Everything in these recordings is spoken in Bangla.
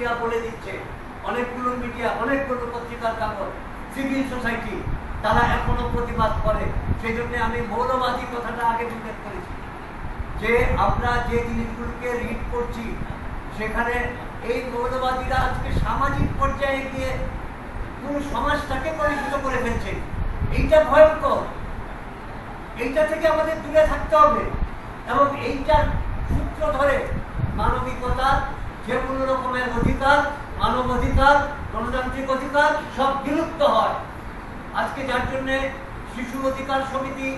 মিডিয়া বলে দিচ্ছে, অনেকগুলো মিডিয়া, অনেকগুলো পত্রিকার কাগজ, সিভিল সোসাইটি, তারা এখনো প্রতিবাদ করে। সেই জন্য আমি মৌলবাদী কথাটা আগে উল্লেখ করেছি যে আমরা যে জিনিসগুলোকে রিড করছি সেখানে এই মৌলবাদীরা আজকে সামাজিক পর্যায়ে গিয়ে পুরো সমাজটাকে কলুষিত করে ফেলছে। এইটা ভয়ঙ্কর, এইটা থেকে আমাদের দূরে থাকতে হবে এবং এইটার সূত্র ধরে মানবিকতা, যে কোনো রকমের অধিকার, মানব অধিকার, গণতান্ত্রিক অধিকার সব বিলুপ্ত হয়। আজকে যার জন্য শিশু অধিকার সমিতি,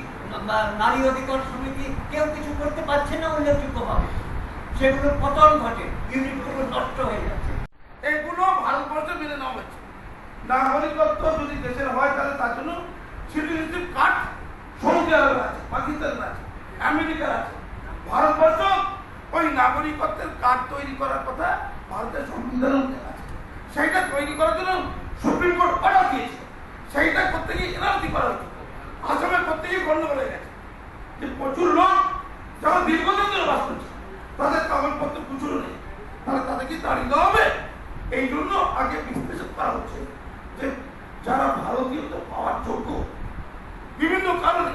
নারী অধিকার সমিতি কেউ কিছু করতে পারছে না উল্লেখযোগ্যভাবে, সেগুলোর পতন ঘটে, ইউনিটগুলো নষ্ট হয়ে যাচ্ছে। এগুলো ভারতবর্ষে মেনে নেওয়া হচ্ছে। নাগরিকত্ব যদি দেশের হয় তাহলে তার জন্য সিটিজেনশিপ কার্ড সৌদি আরবের আছে, পাকিস্তানের আছে, আমেরিকার আছে। ভারতবর্ষ ওই নাগরিকত্বের কার্ড তৈরি করার কথা ভারতের সংবিধানের মধ্যে আছে। সেইটা তৈরি করার জন্য সুপ্রিম কোর্ট অর্ডার দিয়েছে। সেইটা করতে গিয়ে এনআরসি করা হচ্ছে। আসামে করতে গিয়ে গন্ডগোল হয়ে গেছে যে প্রচুর লোক যারা দীর্ঘদিন ধরে বাস করছে তাদের কাগজপত্র প্রচুর নেই, তাহলে তাদেরকে তাড়িয়ে দেওয়া হবে। এই জন্য আগে বিশ্লেষণ করা হচ্ছে যে যারা ভারতীয়ত্ব পাওয়ার যোগ্য বিভিন্ন কারণে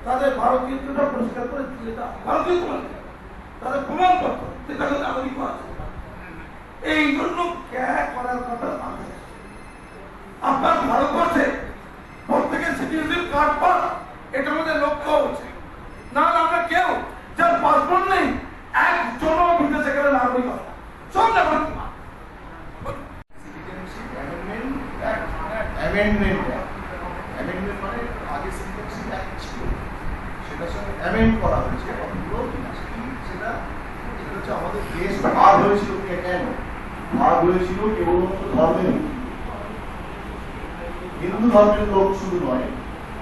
তাদের ভারতীয়ত্বটা পরিষ্কার করে দিয়ে দেওয়া, ভারতীয় তাদের প্রমাণপত্র যেটা নাগরিক আছে। এই জন্য করার কথা মানতে আপনার ভারতবর্ষে প্রত্যেকের সিটিজেনশিপ কার্ড পাওয়া এটা আমাদের লক্ষ্য হচ্ছে। না আমরা কেউ যার পাসপোর্ট নেই একজনও বিদেশে গেলে নাগরিক হয়, সব নাগরিক। মানে আগে সিটিজেনশিপ অ্যাক্ট ছিল, সেটার সঙ্গে অ্যামেন্ড করা হয়েছে। সেটা হচ্ছে আমাদের দেশ ভাগ হয়েছিল কেন? ভাগ হয়েছিল কেবলমাত্র ধর্মের, হিন্দু ধর্মের লোক শুধু নয়,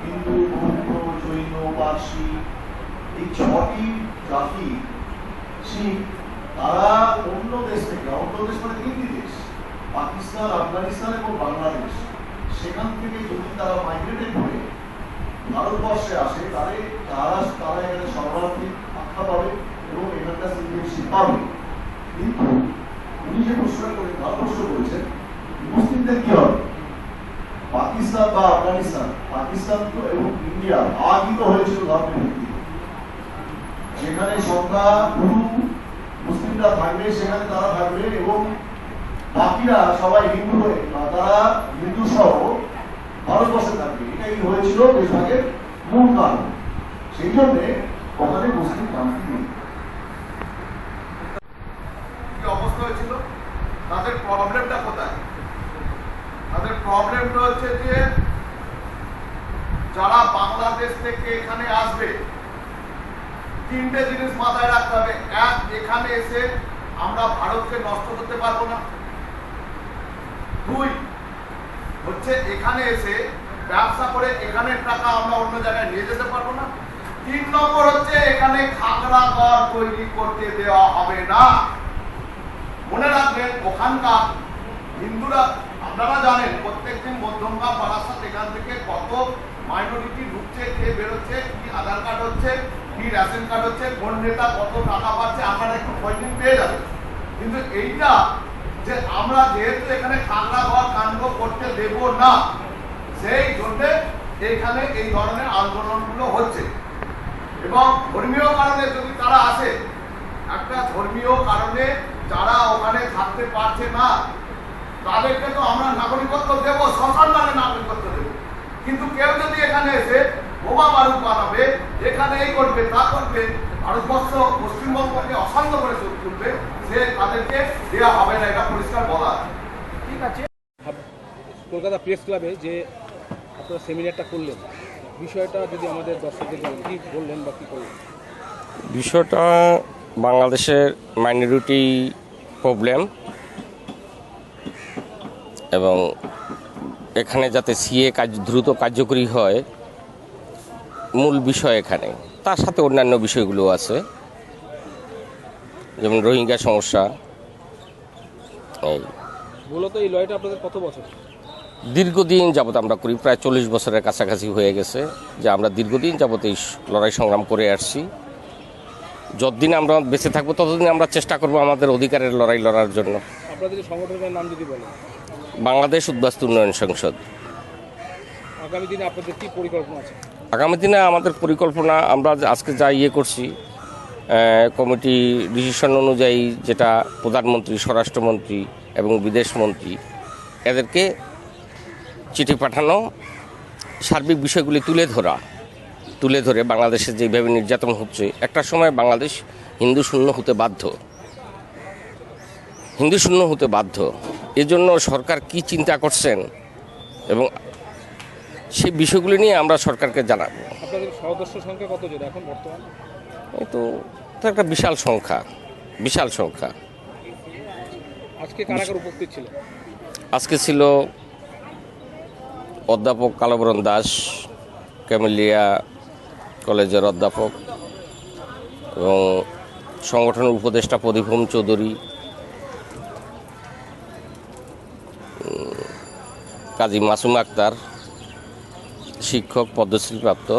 হিন্দু, বৌদ্ধ, জৈন, পার্সি, এই 6টি জাতি, শিখ, তারা অন্য দেশ থেকে, অন্য দেশ মানে 3টি দেশ, পাকিস্তান, আফগানিস্তান এবং বাংলাদেশ, সেখান থেকে যদি তারা মাইগ্রেটেড হয়ে ভারতবর্ষে আসে তাহলে তারা এখানে শরণার্থী আখ্যা পাবে এবং এখানকার সিটিজেনশিপ পাবে। কিন্তু উনি যে প্রশ্ন করে ভারতবর্ষ বলছেন মুসলিমদের কি হবে? পাকিস্তান বা আফগানিস্তান, পাকিস্তান তো এবং ইন্ডিয়া ভাগই তো হয়েছিল ধর্মের ভিত্তিতে। যেখানে সংখ্যা গুরু মুসলিমরা থাকবে সেখানে তারা থাকবে এবং বাকিরা সবাই হিন্দু হয়ে তারা হিন্দু সহ ভারতবর্ষে থাকবে। এটাই হয়েছিল দেশভাগের মূল কারণ। সেই জন্যে ওখানে মুসলিম শান্তি নেই। কি অবস্থা হয়েছিল, তাদের প্রবলেমটা কোথায়? তাদের প্রবলেমটা হচ্ছে যে যারা বাংলাদেশ থেকে এখানে আসবে 3টে জিনিস মাথায় রাখতে হবে। এক, এখানে এসে আমরা ভারতকে নষ্ট করতে পারবো না। 2 হচ্ছে এখানে এসে ব্যবসা করে এখানের টাকা আমরা অন্য জায়গায় নিয়ে যেতে পারবো না। 3 নম্বর হচ্ছে এখানে খাগড়া ঘর তৈরি করতে দেওয়া হবে না। মনে রাখবেন ওখানকার হিন্দুরা, আপনারা জানেন প্রত্যেকদিন মধ্যমগ্রাম, বারাসাত এখান থেকে কত মাইনরিটি ঢুকছে, কে বেরোচ্ছে, কি আধার কার্ড হচ্ছে, কি রেশন কার্ড হচ্ছে, কোন নেতা কত টাকা পাচ্ছে, আপনারা একটু খোঁজ পেয়ে যাবেন। কিন্তু এইটা যে আমরা যেহেতু এখানে খাগড়া ঘর কাণ্ড করতে দেব না, সেই জন্য এখানে এই ধরনের আন্দোলনগুলো হচ্ছে। এবং ধর্মীয় কারণে যদি তারা আসে, একটা ধর্মীয় কারণে যারা ওখানে থাকতে পারছে না তাদেরকে তো আমরা নাগরিকত্ব দেব, শ্মশান মানে নাগরিকত্ব দেব। কিন্তু কেউ যদি এখানে এসে বোমা বারুদ বানাবে, এখানে এই করবে তা করবে, ভারতবর্ষ পশ্চিমবঙ্গকে অশান্ত করে তুলবে, সে তাদেরকে দেওয়া হবে না, এটা পরিষ্কার বলা। ঠিক আছে, কলকাতা প্রেস ক্লাবে যে আপনারা সেমিনারটা করলেন, বিষয়টা যদি আমাদের দর্শকদের কি বললেন বা কী করলেন? বিষয়টা বাংলাদেশের মাইনরিটি প্রবলেম এবং এখানে যাতে সিএ দ্রুত কার্যকরী হয় মূল বিষয় এখানে। তার সাথে অন্যান্য বিষয়গুলো আছে, যেমন রোহিঙ্গা সমস্যা। মূলত এই লড়াইটা আপনাদের কত বছর? দীর্ঘদিন যাবত আমরা করি, প্রায় 40 বছরের কাছাকাছি হয়ে গেছে যে আমরা দীর্ঘদিন যাবত এই লড়াই সংগ্রাম করে আসছি। যতদিন আমরা বেঁচে থাকবো ততদিন আমরা চেষ্টা করব আমাদের অধিকারের লড়াই লড়ার জন্য। আপনাদের যে সংগঠনের নাম যদি বলেন। বাংলাদেশ উদ্বাস্তু উন্নয়ন সংসদ। আগামী দিনে আপনাদের কী পরিকল্পনা আছে? আগামী দিনে আমাদের পরিকল্পনা, আমরা আজকে যা করছি, কমিটি ডিসিশন অনুযায়ী যেটা প্রধানমন্ত্রী, স্বরাষ্ট্রমন্ত্রী এবং বিদেশমন্ত্রী এদেরকে চিঠি পাঠানো, সার্বিক বিষয়গুলি তুলে ধরে বাংলাদেশে যেভাবে নির্যাতন হচ্ছে, একটা সময় বাংলাদেশ হিন্দু শূন্য হতে বাধ্য। এজন্য সরকার কি চিন্তা করছেন এবং সেই বিষয়গুলি নিয়ে আমরা সরকারকে জানাবো। আপনাদের সদস্য সংখ্যা কত জন এখন বর্তমানে? এই তো একটা বিশাল সংখ্যা। আজকে কারা কারা উপস্থিত ছিল? আজকে ছিল অধ্যাপক কালবরণ দাস, ক্যামেলিয়া কলেজের অধ্যাপক, এবং সংগঠনের উপদেষ্টা প্রদীপম চৌধুরী, কাজী মাসুম আক্তার, শিক্ষক পদ্মশ্রীপ্রাপ্ত,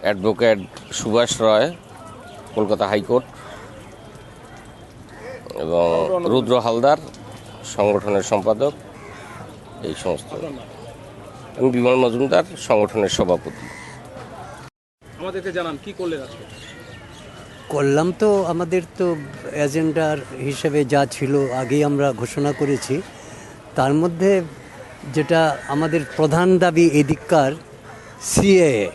অ্যাডভোকেট সুভাষ রয়, কলকাতা হাইকোর্ট, এবং রুদ্র হালদার, সংগঠনের সম্পাদক, এই সমস্ত। আমি বিমল মজুমদার, সংগঠনের সভাপতি। আমাদেরকে জানান কি করলেন আজকে? করলাম তো, আমাদের তো এজেন্ডার হিসেবে যা ছিল আগেই আমরা ঘোষণা করেছি। তার মধ্যে যেটা আমাদের প্রধান দাবি এদিককার সিএএ।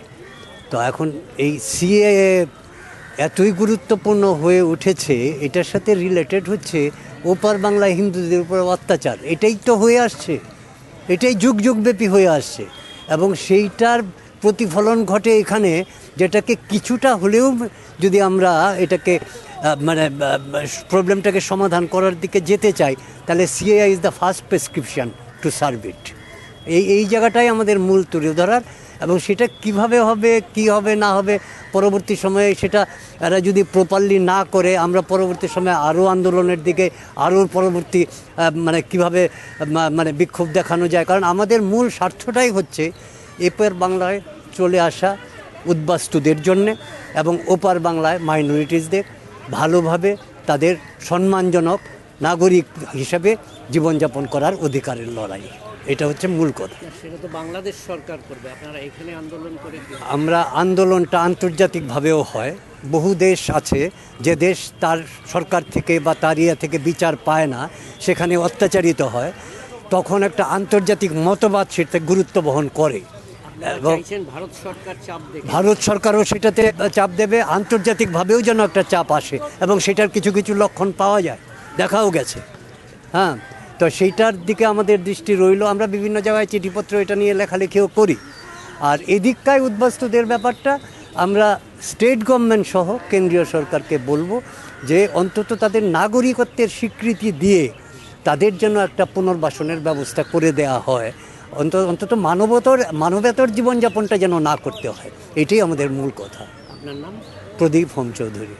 তো এখন এই সিএএ এতই গুরুত্বপূর্ণ হয়ে উঠেছে, এটার সাথে রিলেটেড হচ্ছে ওপার বাংলায় হিন্দুদের উপর অত্যাচার। এটাই তো হয়ে আসছে, এটাই যুগ যুগব্যাপী হয়ে আসছে, এবং সেইটার প্রতিফলন ঘটে এখানে, যেটাকে কিছুটা হলেও যদি আমরা এটাকে প্রবলেমটাকে সমাধান করার দিকে যেতে চাই, তাহলে CAA is the first prescription to serve ইট। এই জায়গাটাই আমাদের মূল তুলে ধরার, এবং সেটা কিভাবে হবে, কি হবে না হবে পরবর্তী সময়ে, সেটা এরা যদি প্রপারলি না করে, আমরা পরবর্তী সময়ে আরও আন্দোলনের দিকে, আরও পরবর্তী কিভাবে বিক্ষোভ দেখানো যায়। কারণ আমাদের মূল স্বার্থটাই হচ্ছে এপার বাংলায় চলে আসা উদ্বাস্তুদের জন্যে, এবং ওপার বাংলায় মাইনরিটিসদের ভালোভাবে তাদের সম্মানজনক নাগরিক হিসেবে জীবনযাপন করার অধিকারের লড়াই। এটা হচ্ছে মূল কথা। সেটা তো বাংলাদেশ সরকার করবে, আপনারা এখানে আন্দোলন করে? আমরা আন্দোলনটা আন্তর্জাতিকভাবেও হয়। বহু দেশ আছে যে দেশ তার সরকার থেকে বা তার থেকে বিচার পায় না, সেখানে অত্যাচারিত হয়, তখন একটা আন্তর্জাতিক মতবাদ সেটাতে গুরুত্ব বহন করে, এবং ভারত সরকার চাপ দেবে, ভারত সরকারও সেটাতে চাপ দেবে, আন্তর্জাতিকভাবেও যেন একটা চাপ আসে, এবং সেটার কিছু কিছু লক্ষণ পাওয়া যায়, দেখাও গেছে। হ্যাঁ, তো সেইটার দিকে আমাদের দৃষ্টি রইল। আমরা বিভিন্ন জায়গায় চিঠিপত্র এটা নিয়ে লেখালেখিও করি। আর এদিকটায় উদ্বাস্তুদের ব্যাপারটা আমরা স্টেট গভর্নমেন্ট সহ কেন্দ্রীয় সরকারকে বলবো যে অন্তত তাদের নাগরিকত্বের স্বীকৃতি দিয়ে তাদের জন্য একটা পুনর্বাসনের ব্যবস্থা করে দেয়া হয়, অন্তত মানবতর জীবনযাপনটা যেন না করতে হয়। এটাই আমাদের মূল কথা। আপনার নাম? প্রদীপ হোম চৌধুরী।